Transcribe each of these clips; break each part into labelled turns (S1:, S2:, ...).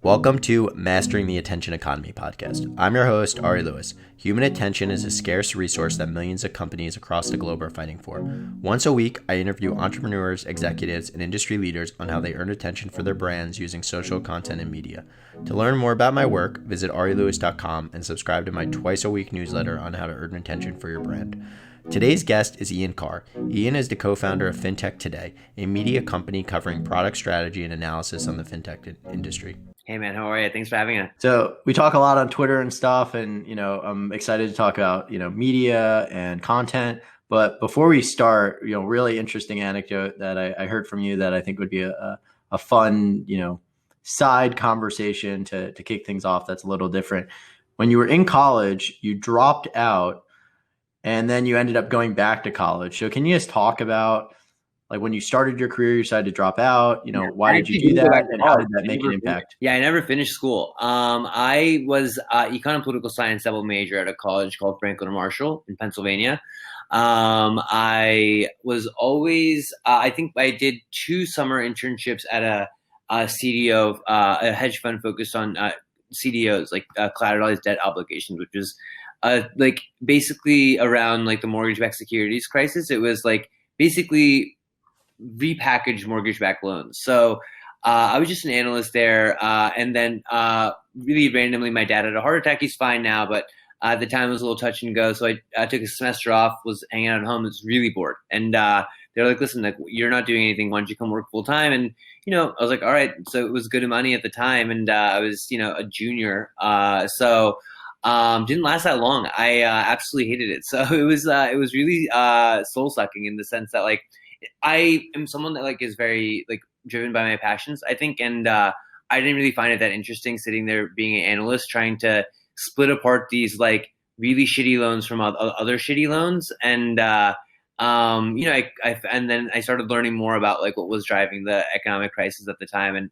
S1: Welcome to Mastering the Attention Economy podcast. I'm your host, Ari Lewis. Human attention is a scarce resource that millions of companies across the globe are fighting for. Once a week, I interview entrepreneurs, executives, and industry leaders on how they earn attention for their brands using social content and media. To learn more about my work, visit arilewis.com and subscribe to my twice-a-week newsletter on how to earn attention for your brand. Today's guest is Ian Carr. Ian is the co-founder of FinTech Today, a media company covering product strategy and analysis on the fintech industry.
S2: Hey man, how are you? Thanks for having us.
S1: So we talk a lot on Twitter and stuff, and I'm excited to talk about media and content. But before we start, really interesting anecdote that I heard from you that I think would be a fun side conversation to kick things off. That's a little different. When you were in college, you dropped out, and then you ended up going back to college. So can you just talk about like when you started your career, you decided to drop out, why did you do that and how did that make an impact?
S2: Yeah, I never finished school. I was econ and political science double major at a college called Franklin Marshall in Pennsylvania. I was always, I think I did 2 summer internships at a CDO, a hedge fund focused on CDOs, like collateralized debt obligations, which was like basically around like the mortgage-backed securities crisis. It was like basically repackaged mortgage-backed loans. So I was just an analyst there. And then really randomly, my dad had a heart attack. He's fine now, but at the time it was a little touch and go. So I took a semester off, was hanging out at home, was really bored. And they're like, listen, like, you're not doing anything. Why don't you come work full time? And, I was like, all right. So it was good money at the time. And I was, a junior. So didn't last that long. I absolutely hated it. So it was really soul sucking in the sense that like, I am someone that like is very like driven by my passions, I think. And I didn't really find it that interesting sitting there being an analyst, trying to split apart these like really shitty loans from other shitty loans. And, and then I started learning more about like what was driving the economic crisis at the time. And,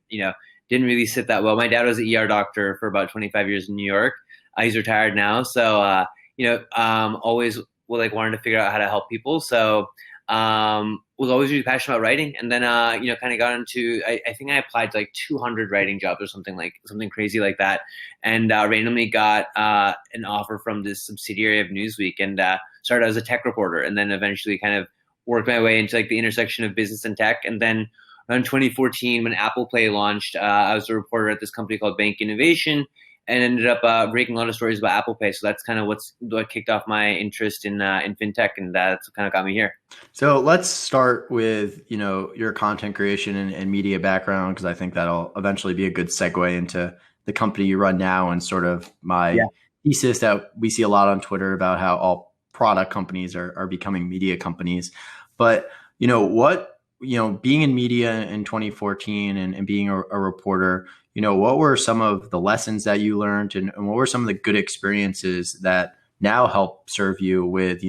S2: didn't really sit that well. My dad was an ER doctor for about 25 years in New York. He's retired now. So, always wanted to figure out how to help people. So, was always really passionate about writing. And then, kind of got into, I think I applied to like 200 writing jobs or something crazy like that. And, randomly got, an offer from this subsidiary of Newsweek and, started as a tech reporter and then eventually kind of worked my way into like the intersection of business and tech. And then around 2014, when Apple Pay launched, I was a reporter at this company called Bank Innovation and ended up breaking a lot of stories about Apple Pay. So that's kind of what kicked off my interest in fintech, and that's what kind of got me here.
S1: So let's start with your content creation and media background, because I think that'll eventually be a good segue into the company you run now and sort of my thesis that we see a lot on Twitter about how all product companies are becoming media companies. But being in media in 2014 and being a reporter, what were some of the lessons that you learned and what were some of the good experiences that now help serve you with,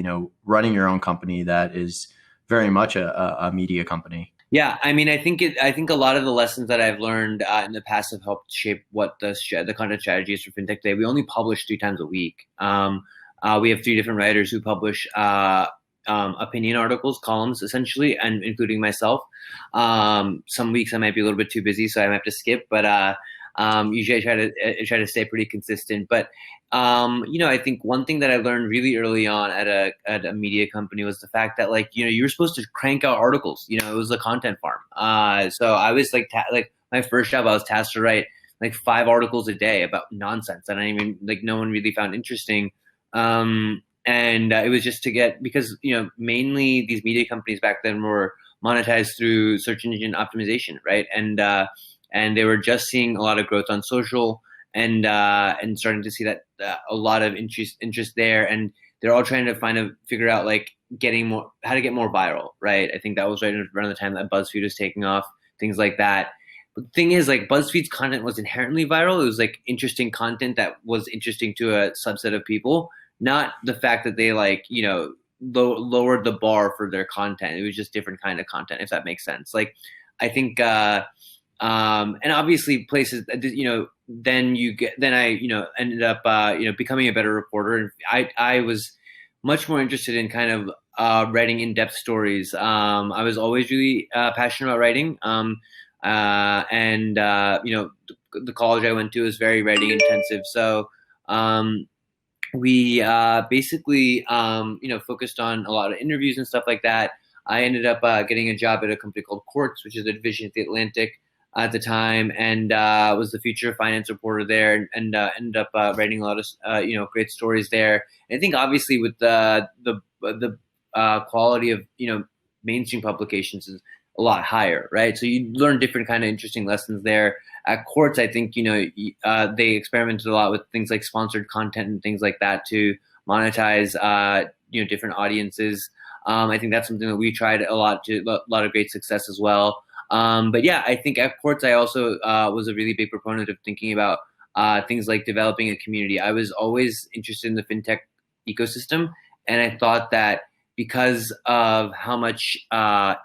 S1: running your own company that is very much a media company?
S2: Yeah, I mean, I think a lot of the lessons that I've learned in the past have helped shape what the content strategy is for FinTech Today. We only publish 3 times a week. We have 3 different writers who publish opinion articles, columns, essentially, and including myself. Some weeks I might be a little bit too busy, so I might have to skip. But usually I try to stay pretty consistent. But I think one thing that I learned really early on at a media company was the fact that like you were supposed to crank out articles. It was a content farm. So I was like my first job, I was tasked to write like 5 articles a day about nonsense that no one really found interesting. And it was just to get, because, mainly these media companies back then were monetized through search engine optimization, right? And they were just seeing a lot of growth on social and starting to see that a lot of interest there. And they're all trying to figure out like how to get more viral, right? I think that was right around the time that BuzzFeed was taking off, things like that. But the thing is, like, BuzzFeed's content was inherently viral. It was like interesting content that was interesting to a subset of people. Not the fact that they lowered the bar for their content. It was just different kind of content, if that makes sense. Like, I think, and obviously places, then I ended up, becoming a better reporter. And I was much more interested in kind of writing in-depth stories. I was always really passionate about writing, and the college I went to was very writing intensive. So we basically focused on a lot of interviews and stuff like that. I ended up getting a job at a company called Quartz, which is a division of the Atlantic at the time, and was the future finance reporter there, and ended up writing a lot of great stories there. And I think obviously with the quality of mainstream publications is a lot higher, right? So you learn different kind of interesting lessons there. At Quartz, I think they experimented a lot with things like sponsored content and things like that to monetize different audiences. I think that's something that we tried a lot of great success as well. But yeah, I think at Quartz, I also was a really big proponent of thinking about things like developing a community. I was always interested in the fintech ecosystem, and I thought that because of how much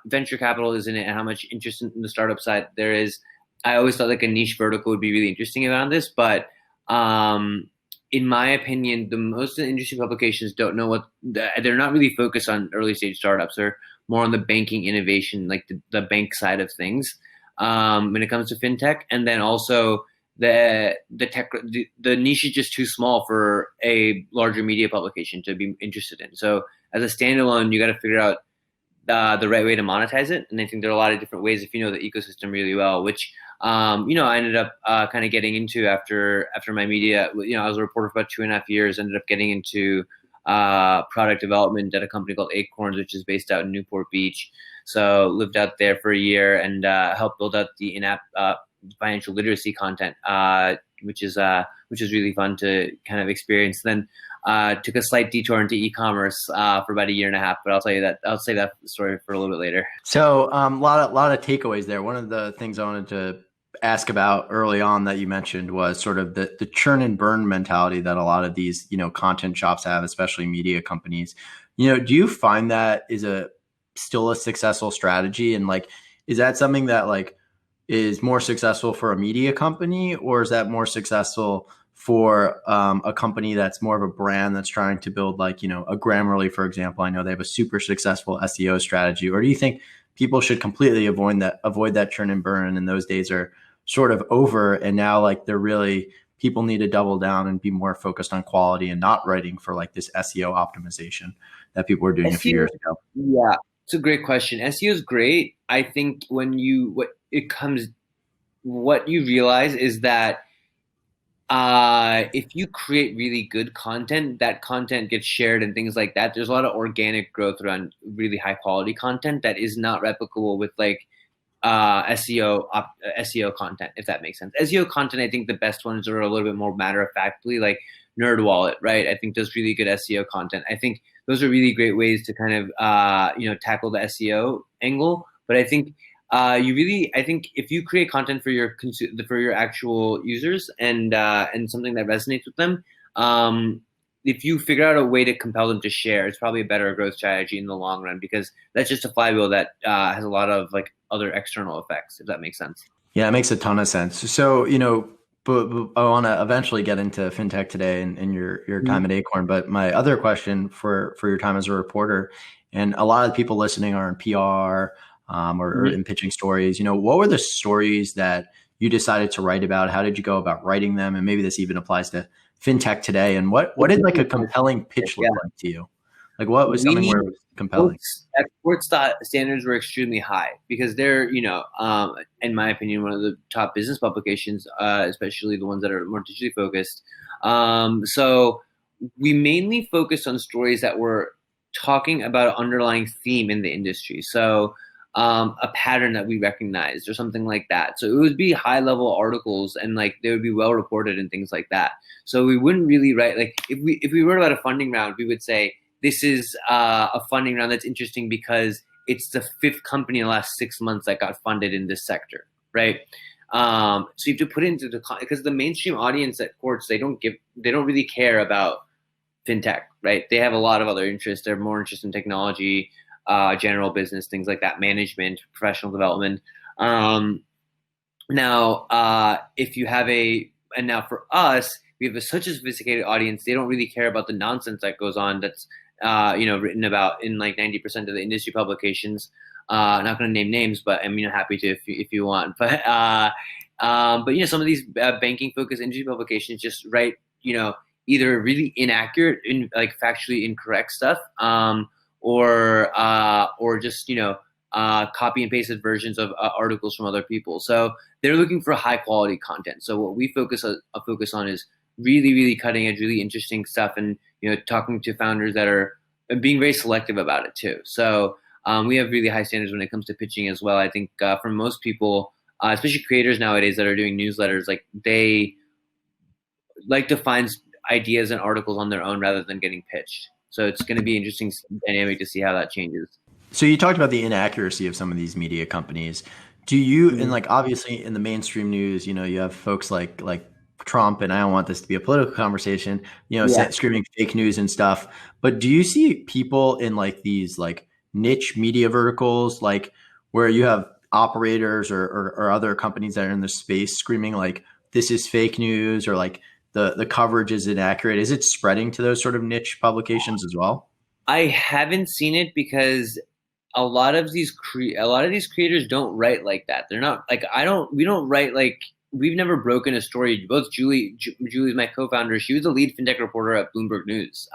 S2: venture capital is in it and how much interest in the startup side there is, I always thought like a niche vertical would be really interesting around this. But in my opinion, the most interesting publications don't know they're not really focused on early stage startups. They're more on the banking innovation, like the bank side of things when it comes to fintech. And then also the niche is just too small for a larger media publication to be interested in. So as a standalone, you got to figure out the right way to monetize it. And I think there are a lot of different ways if you know the ecosystem really well, which I ended up kind of getting into after my media. I was a reporter for about 2.5 years. Ended up getting into product development at a company called Acorns, which is based out in Newport Beach. So lived out there for a year and helped build out the in-app financial literacy content, which is really fun to kind of experience. Then took a slight detour into e-commerce for about 1.5 years, but I'll save that story for a little bit later.
S1: So a lot of takeaways there. One of the things I wanted to ask about early on that you mentioned was sort of the churn and burn mentality that a lot of these, content shops have, especially media companies. Do you find that is still a successful strategy? And like, is that something that like is more successful for a media company, or is that more successful for a company that's more of a brand that's trying to build like, a Grammarly, for example? I know they have a super successful SEO strategy. Or do you think people should completely avoid that churn and burn, and those days are sort of over, and now like people need to double down and be more focused on quality and not writing for like this SEO optimization that people were doing a few years ago?
S2: Yeah, it's a great question. SEO is great. I think what you realize is that if you create really good content, that content gets shared and things like that. There's a lot of organic growth around really high quality content that is not replicable with like SEO content, if that makes sense. SEO content, I think the best ones are a little bit more matter of factly, like NerdWallet, right? I think does really good SEO content. I think those are really great ways to kind of tackle the SEO angle. But I think I think if you create content for your actual users and something that resonates with them, if you figure out a way to compel them to share, it's probably a better growth strategy in the long run, because that's just a flywheel that has a lot of like other external effects, if that makes sense.
S1: Yeah, it makes a ton of sense. So, but I want to eventually get into fintech today and your time at Acorn. But my other question for your time as a reporter, and a lot of people listening are in PR or in pitching stories, what were the stories that you decided to write about? How did you go about writing them? And maybe this even applies to fintech today. And what did like a compelling pitch look like to you? Like what was something where it was compelling?
S2: Quartz standards were extremely high because they're, in my opinion, one of the top business publications, especially the ones that are more digitally focused. So we mainly focused on stories that were talking about an underlying theme in the industry. So a pattern that we recognized or something like that. So it would be high level articles and like they would be well reported and things like that. So we wouldn't really write, like if we wrote about a funding round, we would say, this is a funding round that's interesting because it's the 5th company in the last 6 months that got funded in this sector, right? So you have to put it into because the mainstream audience at Quartz, they don't really care about fintech, right? They have a lot of other interests. They're more interested in technology, general business, things like that, management, professional development. Now, if you have now for us, we have such a sophisticated audience. They don't really care about the nonsense that goes on. That's written about in like 90% of the industry publications. Not going to name names, but I'm happy to if you want. But some of these banking focused industry publications just write either really inaccurate and like factually incorrect stuff, or just copy and pasted versions of articles from other people. So they're looking for high quality content. So what we focus on is really, really cutting edge, really interesting stuff, and talking to founders that are being very selective about it too. So we have really high standards when it comes to pitching as well. I think for most people, especially creators nowadays that are doing newsletters, like they like to find ideas and articles on their own rather than getting pitched. So it's going to be interesting dynamic to see how that changes.
S1: So you talked about the inaccuracy of some of these media companies. Do you, and like obviously in the mainstream news, you have folks like Trump, and I don't want this to be a political conversation, screaming fake news and stuff. But do you see people in like these like niche media verticals, like where you have operators or other companies that are in the space screaming like this is fake news, or like the coverage is inaccurate? Is it spreading to those sort of niche publications as well?
S2: I haven't seen it because a lot of these creators don't write like that. They're not like we don't write like, we've never broken a story. Both Julie's my co-founder. She was the lead fintech reporter at Bloomberg News.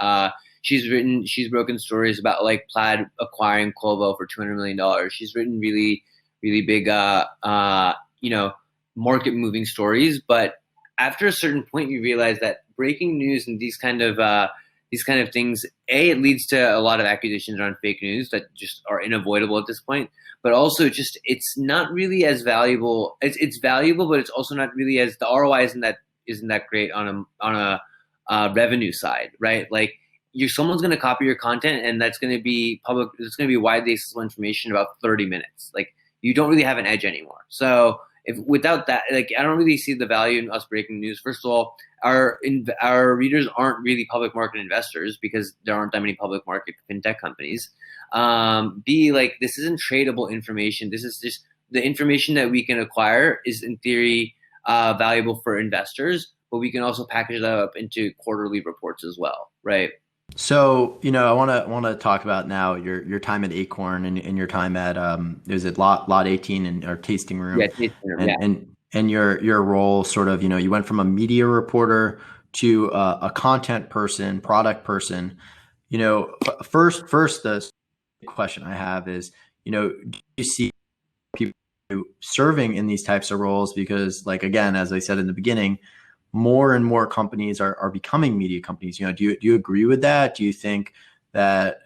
S2: She's broken stories about like Plaid acquiring Quovo for $200 million. She's written really, really big, market moving stories. But after a certain point, you realize that breaking news and these kind of things, it leads to a lot of accusations around fake news that just are unavoidable at this point. But also, just it's not really as valuable. It's valuable, but it's also not really as, the ROI isn't that great on a revenue side, right? Like someone's going to copy your content, and that's going to be public. It's going to be widely accessible information about 30 minutes. Like you don't really have an edge anymore. So without that, like I don't really see the value in us breaking news. First of all, our readers aren't really public market investors because there aren't that many public market fintech companies. B, like this isn't tradable information. This is just the information that we can acquire is in theory valuable for investors, but we can also package that up into quarterly reports as well, right?
S1: So, I want to talk about now your time at Acorn and your time at is it Lot 18 and our tasting room?
S2: Yeah, tasting room,
S1: and your role sort of, you went from a media reporter to a content person, product person. First the question I have is, do you see people serving in these types of roles? Because like, again, as I said in the beginning, more and more companies are becoming media companies. Do you agree with that? Do you think that,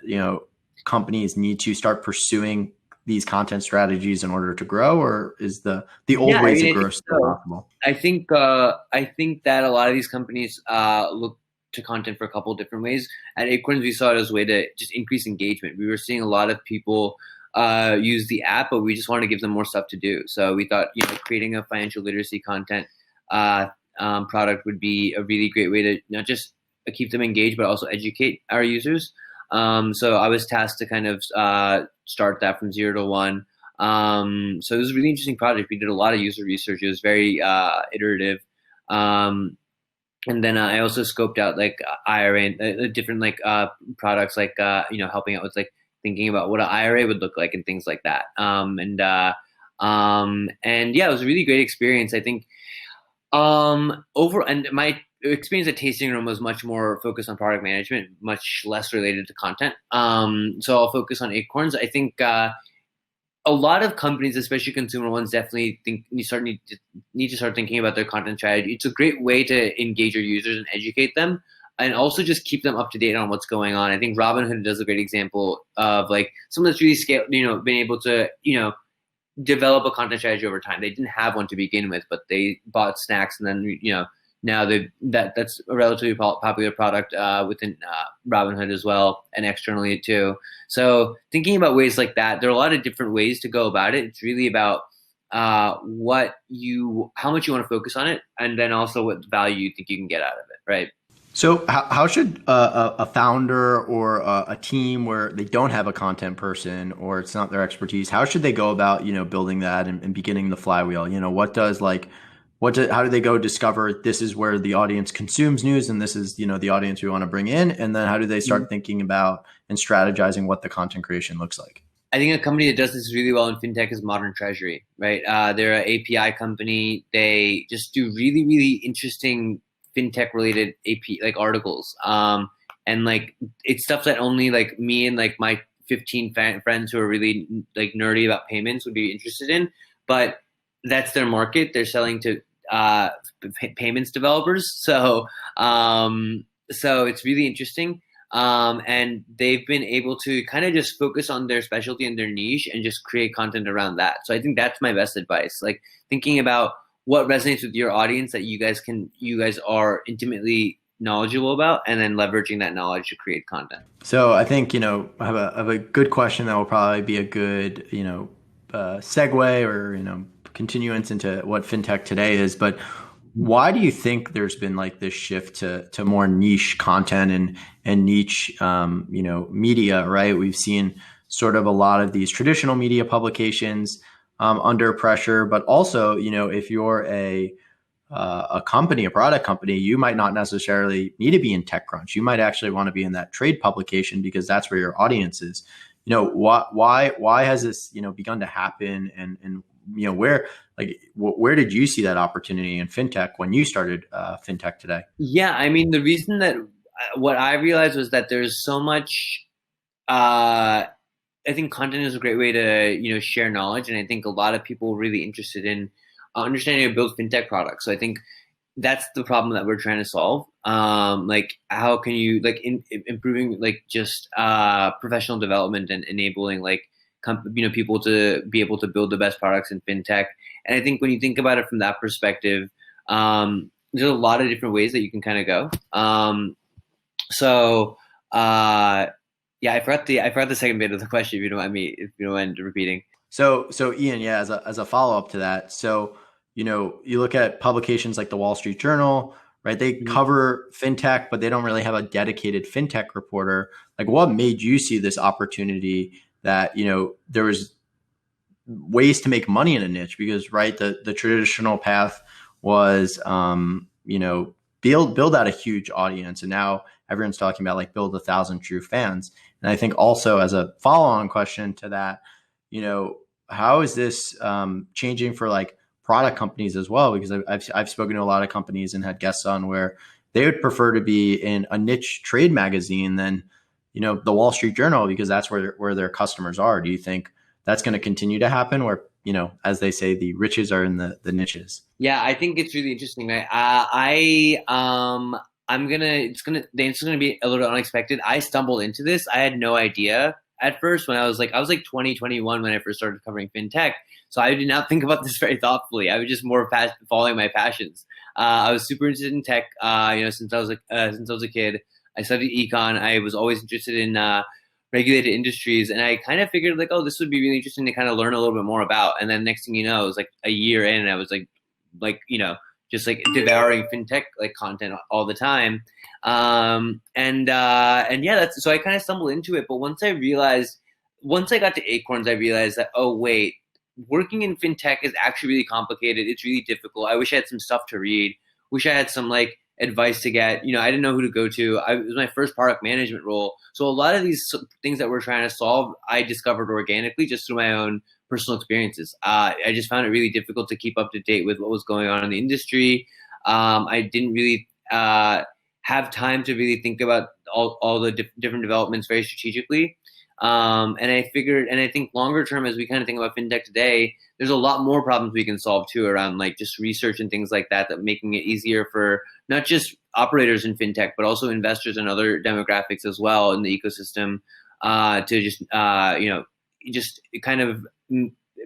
S1: companies need to start pursuing these content strategies in order to grow, or is the old ways of growth still possible?
S2: I think that a lot of these companies look to content for a couple of different ways. At Acorns, we saw it as a way to just increase engagement. We were seeing a lot of people use the app, but we just wanted to give them more stuff to do. So we thought, creating a financial literacy content product would be a really great way to not just keep them engaged, but also educate our users. So I was tasked to kind of start that from 0 to 1. So it was a really interesting project. We did a lot of user research. It was very iterative. And then I also scoped out like IRA and different like products, like helping out with like thinking about what an IRA would look like and things like that. And yeah, it was a really great experience. I think and my experience at Tasting Room was much more focused on product management, much less related to content. So I'll focus on Acorns. I think a lot of companies, especially consumer ones, definitely think need to start thinking about their content strategy. It's a great way to engage your users and educate them, and also just keep them up to date on what's going on. I think Robinhood does a great example of like someone that's really scaled, been able to, develop a content strategy over time. They didn't have one to begin with, but they bought Snacks, and then now that's a relatively popular product within Robinhood as well, and externally too. So thinking about ways like that, there are a lot of different ways to go about it. It's really about how much you want to focus on it, and then also what value you think you can get out of it, right?
S1: So how should a founder or a team where they don't have a content person or it's not their expertise, how should they go about, building that and beginning the flywheel? What does like how do they go discover this is where the audience consumes news and this is, the audience we want to bring in? And then how do they start thinking about and strategizing what the content creation looks like?
S2: I think a company that does this really well in fintech is Modern Treasury, right? They're an API company. They just do really, really interesting fintech related AP articles. And like it's stuff that only like me and like my 15 friends who are really like nerdy about payments would be interested in. But that's their market. They're selling to payments developers. So it's really interesting. And they've been able to kind of just focus on their specialty and their niche and just create content around that. So I think that's my best advice. Like thinking about what resonates with your audience that you guys are intimately knowledgeable about, and then leveraging that knowledge to create content.
S1: So I think, I have a good question that will probably be a good, segue or, continuance into what fintech today is. But why do you think there's been like this shift to more niche content and niche, media, right? We've seen sort of a lot of these traditional media publications under pressure, but also, if you're a company, a product company, you might not necessarily need to be in TechCrunch. You might actually want to be in that trade publication because that's where your audience is. Why has this, begun to happen? And where did you see that opportunity in fintech when you started fintech today?
S2: Yeah, I mean, the reason that what I realized was that there's so much. I think content is a great way to share knowledge, and I think a lot of people are really interested in understanding how to build fintech products. So I think that's the problem that we're trying to solve. Like how can you improving just professional development and enabling people to be able to build the best products in fintech. And I think when you think about it from that perspective, there's a lot of different ways that you can kind of go. Yeah, I forgot the second bit of the question. If you don't mind repeating.
S1: So Ian, yeah, as a follow up to that, so you look at publications like the Wall Street Journal, right? They cover fintech, but they don't really have a dedicated fintech reporter. Like, what made you see this opportunity that there was ways to make money in a niche? Because right, the traditional path was build out a huge audience, and now everyone's talking about like build 1,000 true fans. And I think also as a follow-on question to that, how is this changing for like product companies as well? Because I've spoken to a lot of companies and had guests on where they would prefer to be in a niche trade magazine than the Wall Street Journal, because that's where their customers are. Do you think that's going to continue to happen where, as they say, the riches are in the niches?
S2: Yeah, I think it's really interesting. Right? The answer's gonna be a little unexpected. I stumbled into this. I had no idea at first when I was like 20, 21 when I first started covering fintech. So I did not think about this very thoughtfully. I was just more following my passions. I was super interested in tech, since I was a kid. I studied econ. I was always interested in regulated industries, and I kind of figured this would be really interesting to kind of learn a little bit more about. And then next thing you know, it was like a year in, and I was just devouring fintech content all the time. So I kind of stumbled into it. But once I got to Acorns, I realized that, oh wait, working in fintech is actually really complicated. It's really difficult. I wish I had some stuff to read. Wish I had some advice to get. I didn't know who to go to. It was my first product management role. So a lot of these things that we're trying to solve, I discovered organically just through my own personal experiences. I just found it really difficult to keep up to date with what was going on in the industry. I didn't really have time to really think about all the different developments very strategically. And I think longer term, as we kind of think about fintech today, there's a lot more problems we can solve too around just research and things like that, making it easier for not just operators in fintech, but also investors and other demographics as well in the ecosystem, to just kind of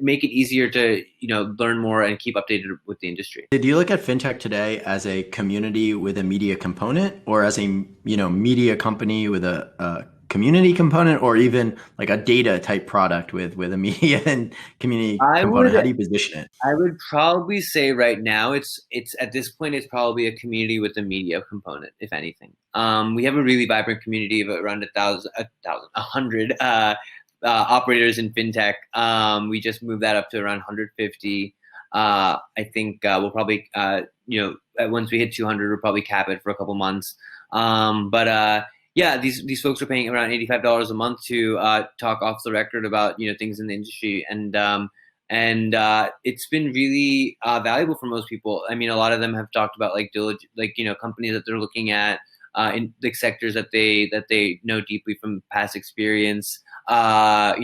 S2: make it easier to learn more and keep updated with the industry.
S1: Do you look at fintech today as a community with a media component, or as a media company with a community component, or even like a data type product with a media and community component? How do you position it?
S2: I would probably say right now it's at this point it's probably a community with a media component, if anything. We have a really vibrant community of around 100 operators in fintech. We just moved that up to around 150. I think we'll probably, once we hit 200, we'll probably cap it for a couple months. Yeah, these folks are paying around $85 a month to talk off the record about things in the industry, and it's been really valuable for most people. I mean, a lot of them have talked about companies that they're looking at in like sectors that they know deeply from past experience. A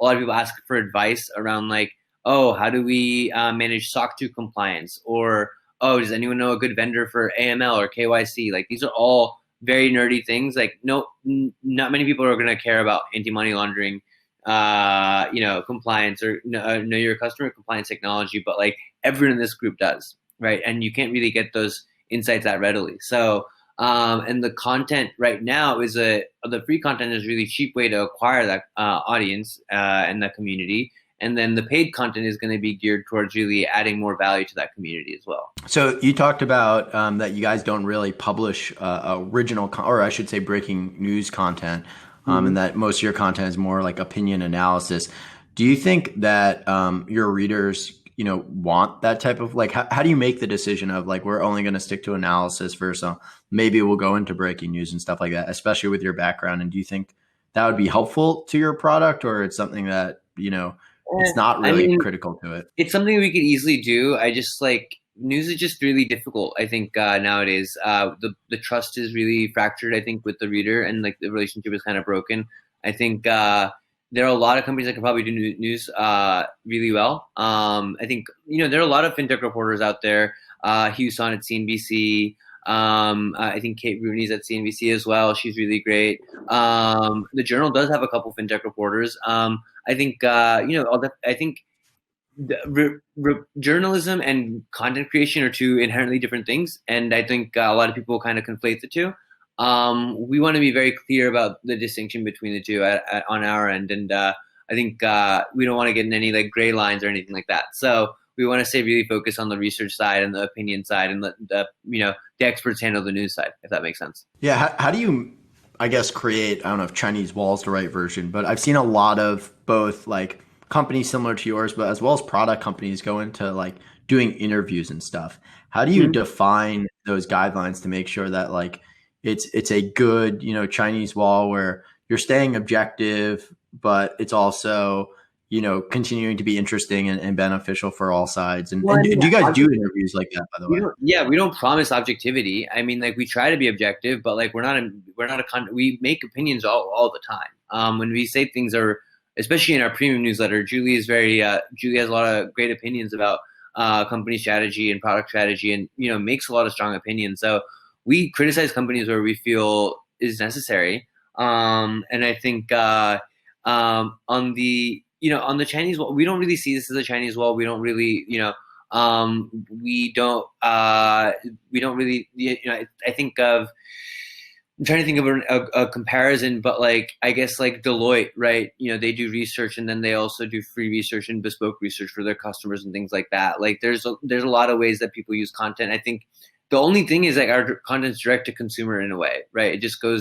S2: lot of people ask for advice around like, oh, how do we manage SOC 2 compliance, or oh, does anyone know a good vendor for AML or KYC? Like these are all very nerdy things. Like not many people are going to care about anti-money laundering compliance or know your customer compliance technology, but like everyone in this group does, right? And you can't really get those insights that readily. So, and the content right now is the free content is a really cheap way to acquire that audience and that community. And then the paid content is going to be geared towards really adding more value to that community as well.
S1: So you talked about that you guys don't really publish original, or I should say breaking news content. And that most of your content is more like opinion analysis. Do you think that your readers, want that type of like, how do you make the decision of like, we're only going to stick to analysis versus maybe we'll go into breaking news and stuff like that, especially with your background? And do you think that would be helpful to your product, or it's something that, it's not really critical to it?
S2: It's something we could easily do. I just like, news is just really difficult. I think nowadays the trust is really fractured. I think with the reader, and like the relationship is kind of broken. I think there are a lot of companies that can probably do news really well. I think there are a lot of fintech reporters out there. Hugh Son at CNBC. I think Kate Rooney's at CNBC as well. She's really great. The Journal does have a couple fintech reporters. I think I think. Journalism and content creation are two inherently different things, and I think a lot of people kind of conflate the two. We want to be very clear about the distinction between the two on our end, and I think we don't want to get in any like gray lines or anything like that. So we want to stay really focused on the research side and the opinion side, and let the experts handle the news side, if that makes sense.
S1: Yeah. How do you, I guess, create, I don't know if Chinese wall's the right version, but I've seen a lot of both like companies similar to yours, but as well as product companies go into like doing interviews and stuff. How do you define those guidelines to make sure that like it's a good, Chinese wall where you're staying objective, but it's also, continuing to be interesting and beneficial for all sides? And do you guys do interviews like that, by the way?
S2: We don't promise objectivity. I mean, like we try to be objective, but like we make opinions all the time. When we say things are, especially in our premium newsletter, Julie has a lot of great opinions about company strategy and product strategy, and makes a lot of strong opinions. So we criticize companies where we feel is necessary. And I think on the Chinese wall, we don't really see this as a Chinese wall. We don't really we don't really I think of. I'm trying to think of a comparison, but like I guess like Deloitte, right? They do research, and then they also do free research and bespoke research for their customers and things like that. Like there's a lot of ways that people use content. I think the only thing is like our content's direct to consumer in a way, right? It just the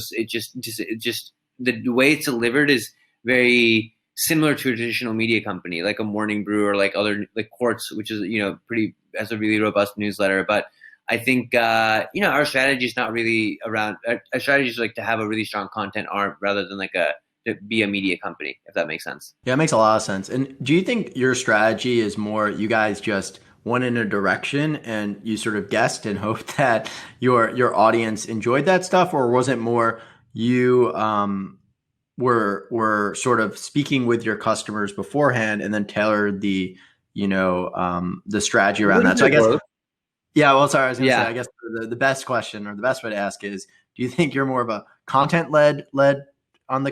S2: way it's delivered is very similar to a traditional media company, like a Morning Brew or like other like Quartz, which is has a really robust newsletter, but I think our strategy is not really around. Our strategy is like to have a really strong content arm rather than like to be a media company, if that makes sense.
S1: Yeah, it makes a lot of sense. And do you think your strategy is more you guys just went in a direction and you sort of guessed and hoped that your audience enjoyed that stuff, or was it more you were sort of speaking with your customers beforehand and then tailored the strategy around that? So I guess. Yeah, well, sorry, I was going to say, I guess the best question or the best way to ask is, do you think you're more of a content led on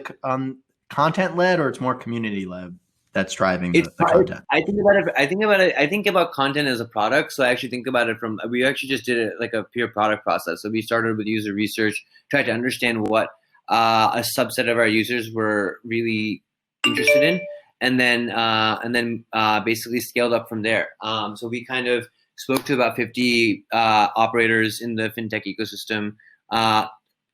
S1: content led, or it's more community led that's driving the content?
S2: I think about content as a product. So I actually think about it we actually just did it like a pure product process. So we started with user research, tried to understand what a subset of our users were really interested in, and then basically scaled up from there. So we kind of spoke to about 50 operators in the fintech ecosystem,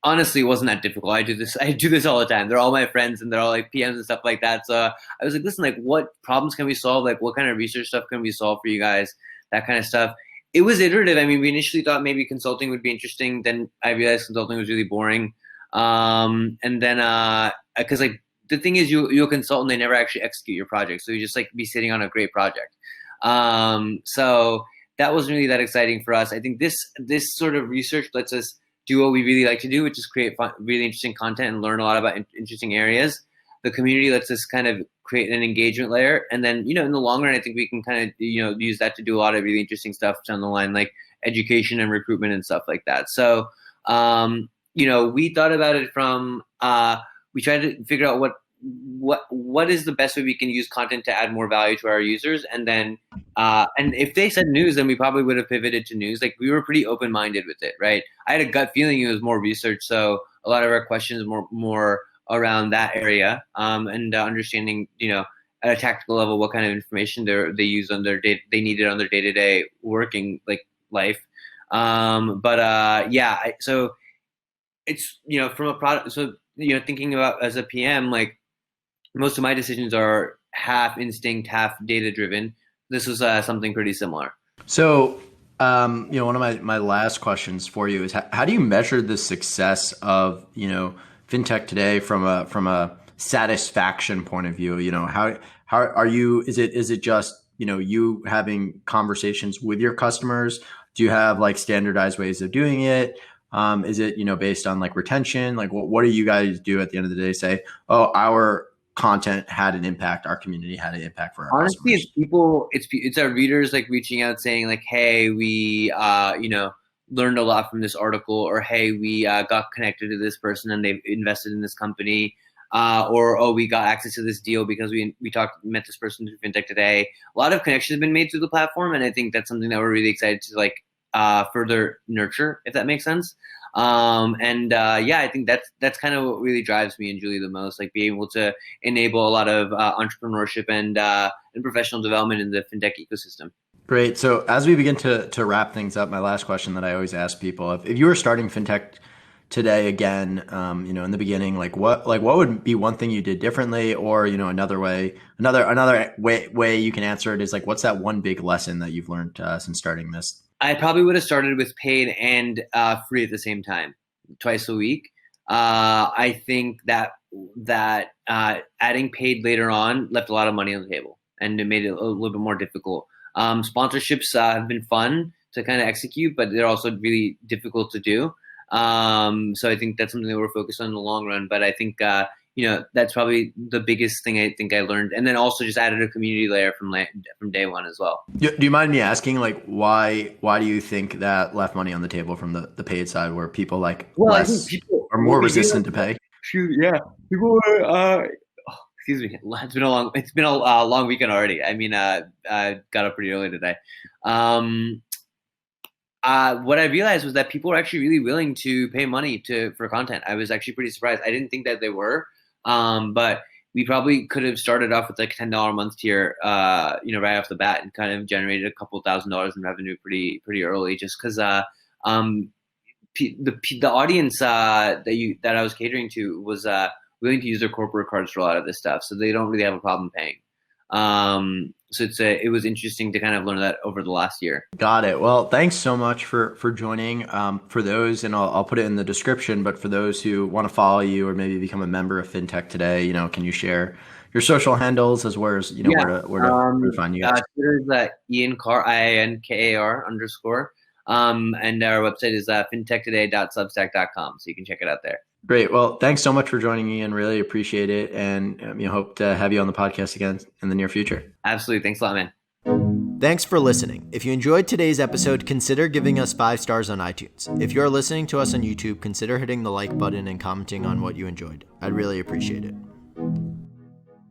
S2: honestly, it wasn't that difficult. I do this all the time. They're all my friends and they're all like PMs and stuff like that. So I was like, listen, like what problems can we solve? Like what kind of research stuff can we solve for you guys? That kind of stuff. It was iterative. I mean, we initially thought maybe consulting would be interesting. Then I realized consulting was really boring. And then, cause like the thing is you'll consult and they never actually execute your project. So you just like be sitting on a great project. So that wasn't really that exciting for us. I think this sort of research lets us do what we really like to do, which is create fun, really interesting content and learn a lot about interesting areas. The community lets us kind of create an engagement layer. And then, in the long run, I think we can kind of, use that to do a lot of really interesting stuff down the line, like education and recruitment and stuff like that. So, we thought about it from, we tried to figure out what is the best way we can use content to add more value to our users. And then, and if they said news, then we probably would have pivoted to news. Like we were pretty open-minded with it, right? I had a gut feeling it was more research. So a lot of our questions more around that area, and understanding, at a tactical level, what kind of information they use on they needed on their day-to-day working life. So it's, from a product. So, thinking about as a PM, like most of my decisions are half instinct, half data driven. This was something pretty similar.
S1: So, one of my last questions for you is how do you measure the success of, fintech today from a satisfaction point of view? How are you, is it just, you having conversations with your customers? Do you have like standardized ways of doing it? Is it, based on like retention? Like what do you guys do at the end of the day? Say, oh, our content had an impact. Our community had an impact for our
S2: honestly
S1: customers.
S2: It's our readers like reaching out saying like, hey, we, learned a lot from this article, or hey, we got connected to this person and they've invested in this company, or oh, we got access to this deal because we met this person through FinTech Today. A lot of connections have been made through the platform, and I think that's something that we're really excited to further nurture, if that makes sense. I think that's kind of what really drives me and Julie the most, like being able to enable a lot of entrepreneurship and professional development in the fintech ecosystem.
S1: Great. So as we begin to wrap things up, my last question that I always ask people, if you were starting fintech today again, in the beginning, what would be one thing you did differently, or, another way you can answer it is like, what's that one big lesson that you've learned since starting this?
S2: I probably would have started with paid and free at the same time, twice a week. I think that adding paid later on left a lot of money on the table, and it made it a little bit more difficult. Sponsorships have been fun to kind of execute, but they're also really difficult to do. So I think that's something that we're focused on in the long run. But I think, that's probably the biggest thing I think I learned. And then also just added a community layer from day one as well.
S1: Do you mind me asking, like, why do you think that left money on the table from the paid side, where people I think people are more resistant to pay?
S2: Yeah. People were, excuse me. It's been a long weekend already. I mean, I got up pretty early today. What I realized was that people were actually really willing to pay money for content. I was actually pretty surprised. I didn't think that they were, but we probably could have started off with like $10 a month tier, right off the bat, and kind of generated a couple $1,000s in revenue pretty early, just because the audience that I was catering to was willing to use their corporate cards for a lot of this stuff, so they don't really have a problem paying. So it was interesting to kind of learn that over the last year.
S1: Got it. Well, thanks so much for joining. For those, and I'll put it in the description, but for those who want to follow you or maybe become a member of FinTech Today, can you share your social handles as well as, where to find you guys?
S2: Twitter is Ian Carr, IANKAR _. And our website is fintechtoday.substack.com. So you can check it out there.
S1: Great. Well, thanks so much for joining me, and really appreciate it. And hope to have you on the podcast again in the near future.
S2: Absolutely. Thanks a lot, man.
S1: Thanks for listening. If you enjoyed today's episode, consider giving us 5 stars on iTunes. If you're listening to us on YouTube, consider hitting the like button and commenting on what you enjoyed. I'd really appreciate it.